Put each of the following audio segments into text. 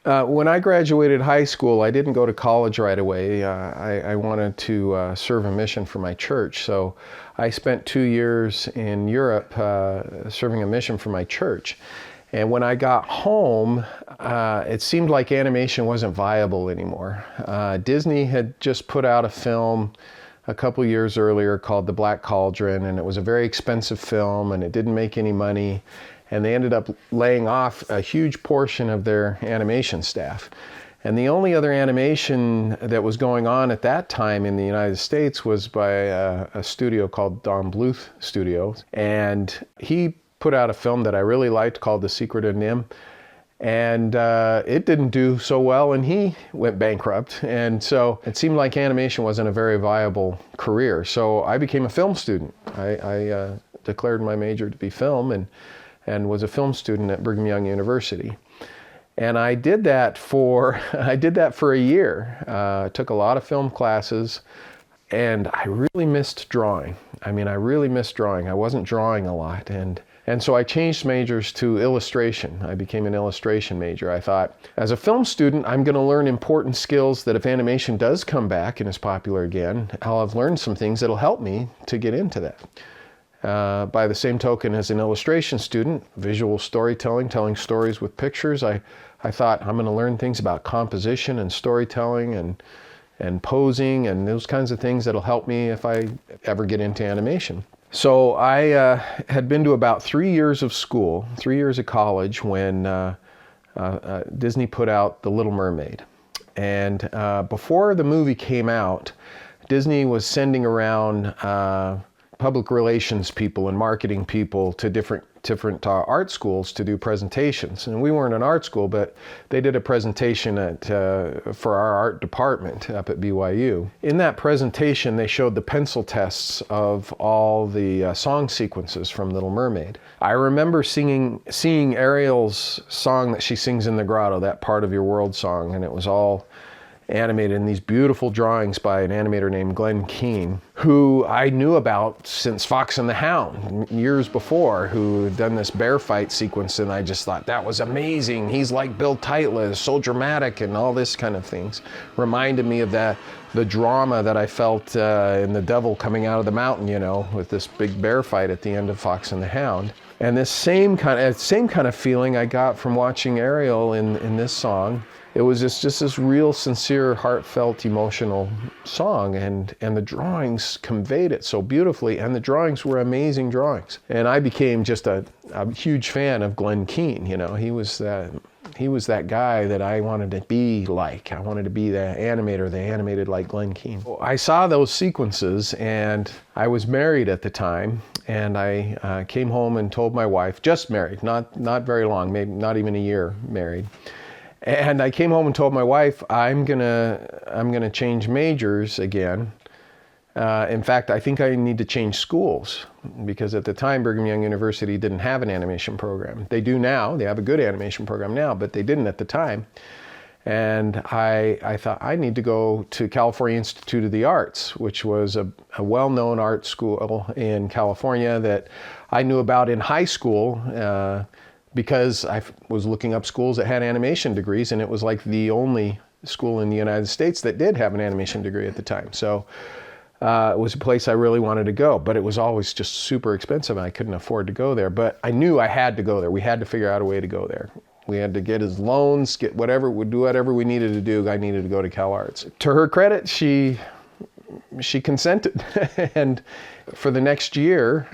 When I graduated high school, I didn't go to college right away. I wanted to serve a mission for my church, so I spent 2 years in Europe serving a mission for my church. And when I got home, it seemed like animation wasn't viable anymore. Disney had just put out a film a couple years earlier called The Black Cauldron, and it was a very expensive film, and it didn't make any money. And they ended up laying off a huge portion of their animation staff. And the only other animation that was going on at that time in the United States was by a studio called Don Bluth Studios. And he put out a film that I really liked called The Secret of Nim. And it didn't do so well, and he went bankrupt. And so it seemed like animation wasn't a very viable career. So I became a film student. I declared my major to be film, and was a film student at Brigham Young University. And I did that for a year. Took a lot of film classes, and I really missed drawing. I mean, I really missed drawing. I wasn't drawing a lot, and so I changed majors to illustration. I became an illustration major. I thought, as a film student, I'm going to learn important skills that if animation does come back and is popular again, I'll have learned some things that'll help me to get into that. By the same token, as an illustration student, visual storytelling, telling stories with pictures, I thought I'm going to learn things about composition and storytelling and posing and those kinds of things that'll help me if I ever get into animation. So I had been to about 3 years of school, 3 years of college, when Disney put out The Little Mermaid. And before the movie came out, Disney was sending around public relations people and marketing people to different art schools to do presentations. And we weren't an art school, but they did a presentation for our art department up at BYU. In that presentation, they showed the pencil tests of all the song sequences from Little Mermaid. I remember seeing Ariel's song that she sings in the grotto, that Part of Your World song, and it was all animated in these beautiful drawings by an animator named Glenn Keane, who I knew about since Fox and the Hound years before, who had done this bear fight sequence, and I just thought that was amazing. He's like Bill Titla, so dramatic and all this kind of things. Reminded me of the drama that I felt in The Devil Coming Out of the Mountain, you know, with this big bear fight at the end of Fox and the Hound. And this same kind of feeling I got from watching Ariel in this song. It was just this real, sincere, heartfelt, emotional song, and the drawings conveyed it so beautifully, and the drawings were amazing drawings. And I became just a huge fan of Glenn Keane. You know, he was that guy that I wanted to be like. I wanted to be the animator that animated like Glenn Keane. I saw those sequences, and I was married at the time, and I came home and told my wife, just married, not very long, maybe not even a year married. And I came home and told my wife, I'm gonna change majors again. In fact, I think I need to change schools, because at the time Brigham Young University didn't have an animation program. They do now. They have a good animation program now, but they didn't at the time. And I thought I need to go to California Institute of the Arts, which was a well-known art school in California that I knew about in high school, because I was looking up schools that had animation degrees, and it was like the only school in the United States that did have an animation degree at the time. So it was a place I really wanted to go, but it was always just super expensive, and I couldn't afford to go there. But I knew I had to go there. We had to figure out a way to go there. We had to get his loans, do whatever we needed to do. I needed to go to CalArts. To her credit, she consented. And for the next year,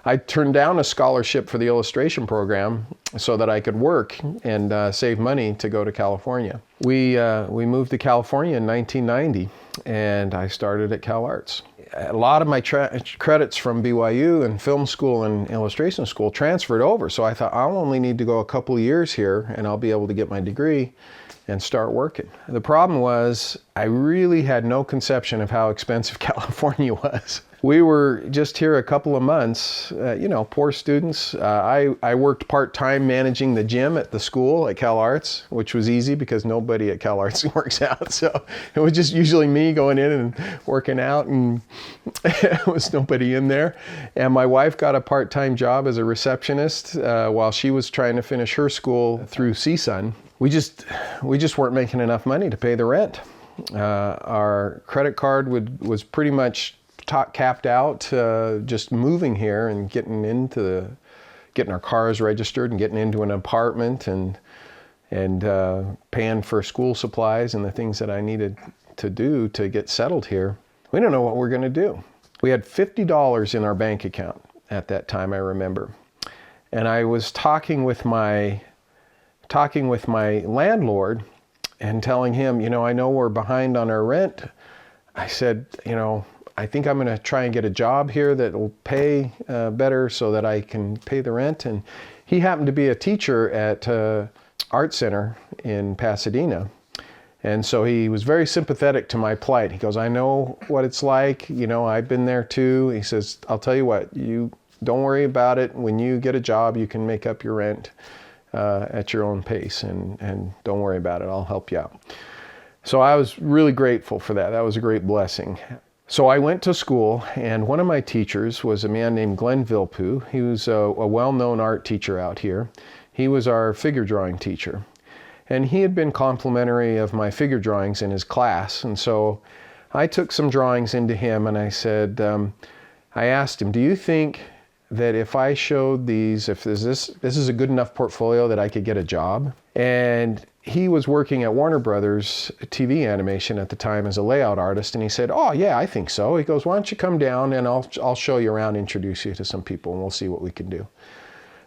I turned down a scholarship for the illustration program so that I could work and save money to go to California. We moved to California in 1990, and I started at CalArts. A lot of my credits from BYU and film school and illustration school transferred over, so I thought I'll only need to go a couple years here and I'll be able to get my degree and start working. The problem was I really had no conception of how expensive California was. We were just here a couple of months, poor students. I worked part-time managing the gym at the school at CalArts, which was easy because nobody at CalArts works out. So it was just usually me going in and working out, and there was nobody in there. And my wife got a part-time job as a receptionist while she was trying to finish her school through CSUN. we just weren't making enough money to pay the rent. Our credit card was pretty much capped out, just moving here and getting our cars registered and getting into an apartment and paying for school supplies and the things that I needed to do to get settled here. We don't know what we're going to do. We had $50 in our bank account at that time, I remember. And I was talking with my landlord and telling him, I know we're behind on our rent. I said, I think I'm going to try and get a job here that will pay better so that I can pay the rent. And he happened to be a teacher at Art Center in Pasadena. And so he was very sympathetic to my plight. He goes, I know what it's like. I've been there too. He says, I'll tell you what, you don't worry about it. When you get a job, you can make up your rent at your own pace, and don't worry about it. I'll help you out. So I was really grateful for that. That was a great blessing. So I went to school, and one of my teachers was a man named Glenn Keane. He was a well-known art teacher out here. He was our figure drawing teacher. And he had been complimentary of my figure drawings in his class. And so I took some drawings into him and I said, I asked him, do you think that if I showed these, if this is a good enough portfolio that I could get a job? And he was working at Warner Brothers TV animation at the time as a layout artist. And he said, oh yeah, I think so. He goes, why don't you come down and I'll show you around, introduce you to some people, and we'll see what we can do.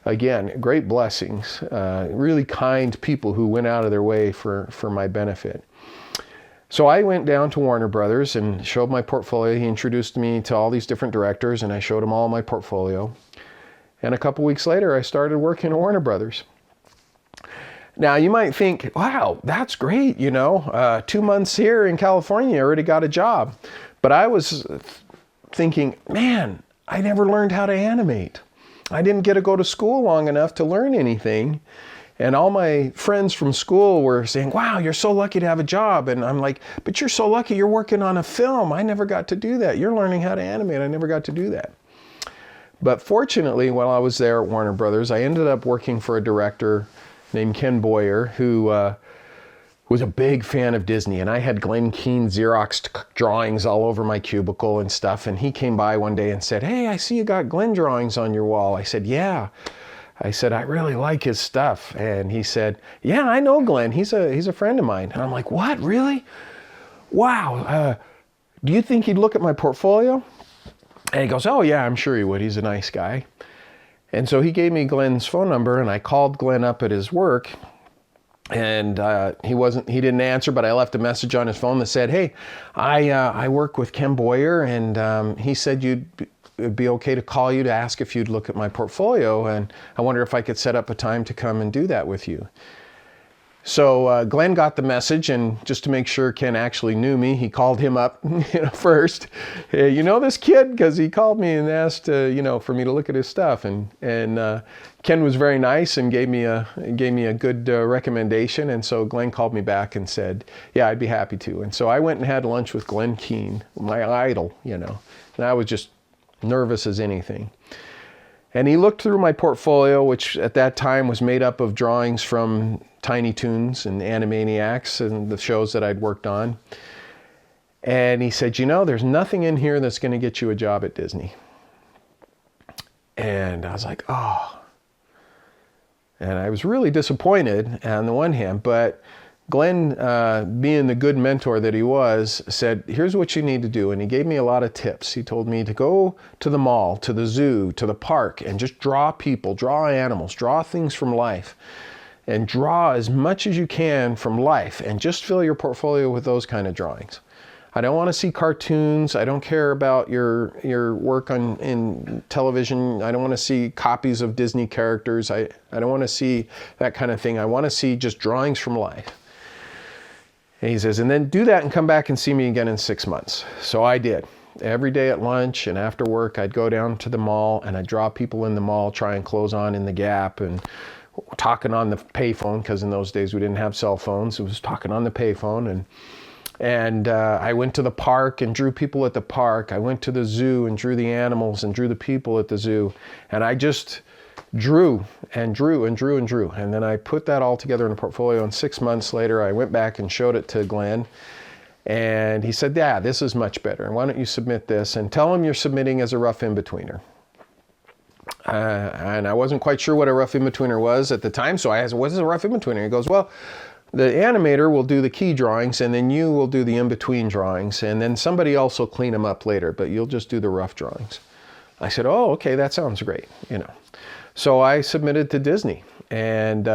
Again, great blessings, really kind people who went out of their way for my benefit. So I went down to Warner Brothers and showed my portfolio. He introduced me to all these different directors and I showed them all my portfolio. And a couple weeks later, I started working at Warner Brothers. Now you might think, wow, that's great, 2 months here in California, I already got a job. But I was thinking, man, I never learned how to animate. I didn't get to go to school long enough to learn anything. And all my friends from school were saying, wow, you're so lucky to have a job. And I'm like, but you're so lucky you're working on a film. I never got to do that. You're learning how to animate. I never got to do that. But fortunately, while I was there at Warner Brothers, I ended up working for a director named Ken Boyer, who was a big fan of Disney. And I had Glenn Keane Xeroxed drawings all over my cubicle and stuff. And he came by one day and said, hey, I see you got Glenn drawings on your wall. I said, yeah. I said, I really like his stuff. And he said, yeah, I know Glenn. He's a friend of mine. And I'm like, what, really? Wow. Do you think he'd look at my portfolio? And he goes, oh yeah, I'm sure he would. He's a nice guy. And so he gave me Glenn's phone number and I called Glenn up at his work. And he didn't answer, but I left a message on his phone that said, hey, I work with Ken Boyer, and he said it'd be okay to call you to ask if you'd look at my portfolio, and I wonder if I could set up a time to come and do that with you. So Glenn got the message, and just to make sure Ken actually knew me, he called him up first. Hey, you know this kid? Because he called me and asked for me to look at his stuff, and Ken was very nice and gave me a good recommendation. And so Glenn called me back and said, yeah, I'd be happy to. And so I went and had lunch with Glenn Keane, my idol, and I was just nervous as anything. And he looked through my portfolio, which at that time was made up of drawings from Tiny Toons and Animaniacs and the shows that I'd worked on. And he said, there's nothing in here that's going to get you a job at Disney. And I was like, oh. And I was really disappointed on the one hand, but Glenn, being the good mentor that he was, said, here's what you need to do. And he gave me a lot of tips. He told me to go to the mall, to the zoo, to the park, and just draw people, draw animals, draw things from life, and draw as much as you can from life, and just fill your portfolio with those kind of drawings. I don't want to see cartoons. I don't care about your work in television. I don't want to see copies of Disney characters. I don't want to see that kind of thing. I want to see just drawings from life. And he says, and then do that and come back and see me again in 6 months. So I did. Every day at lunch and after work, I'd go down to the mall and I'd draw people in the mall, try and close on in the Gap, and talking on the payphone, because in those days we didn't have cell phones. It was talking on the payphone. And I went to the park and drew people at the park. I went to the zoo and drew the animals and drew the people at the zoo. And I just drew and drew and drew and drew. And then I put that all together in a portfolio, and 6 months later I went back and showed it to Glenn. And he said, yeah, this is much better. And why don't you submit this? And tell him you're submitting as a rough in-betweener. And I wasn't quite sure what a rough in-betweener was at the time, so I asked, what is a rough in-betweener? He goes, well, the animator will do the key drawings, and then you will do the in-between drawings, and then somebody else will clean them up later, but you'll just do the rough drawings. I said, oh, okay, that sounds great, you know. So I submitted to Disney, and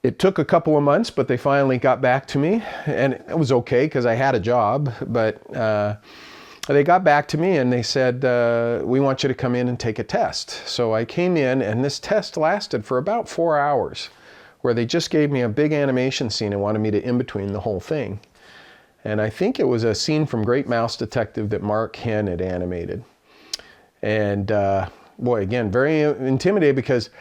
it took a couple of months, but they finally got back to me, and it was okay because I had a job, but they got back to me and they said, we want you to come in and take a test. So I came in, and this test lasted for about 4 hours, where they just gave me a big animation scene and wanted me to in-between the whole thing. And I think it was a scene from Great Mouse Detective that Mark Henn had animated. And boy, again, very intimidated because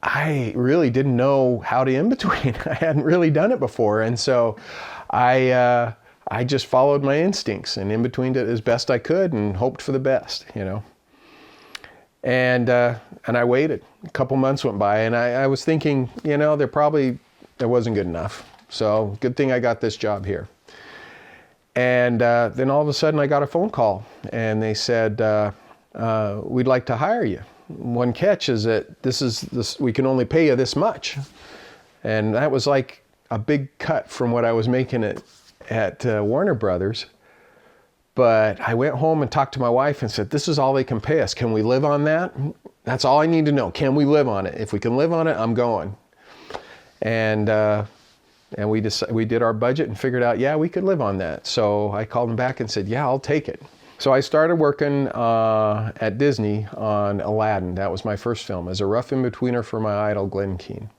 I really didn't know how to in-between. I hadn't really done it before. And so I just followed my instincts and in-betweened it as best I could and hoped for the best, you know. And I waited. A couple months went by, and I was thinking, you know, it wasn't good enough. So good thing I got this job here. And then all of a sudden I got a phone call, and they said, we'd like to hire you. One catch is that we can only pay you this much. And that was like a big cut from what I was making at Warner Brothers. But I went home and talked to my wife and said, this is all they can pay us. Can we live on that? That's all I need to know. Can we live on it? If we can live on it, I'm going. And we did our budget and figured out, yeah, we could live on that. So I called them back and said, yeah, I'll take it. So I started working at Disney on Aladdin. That was my first film, as a rough in-betweener for my idol, Glenn Keane.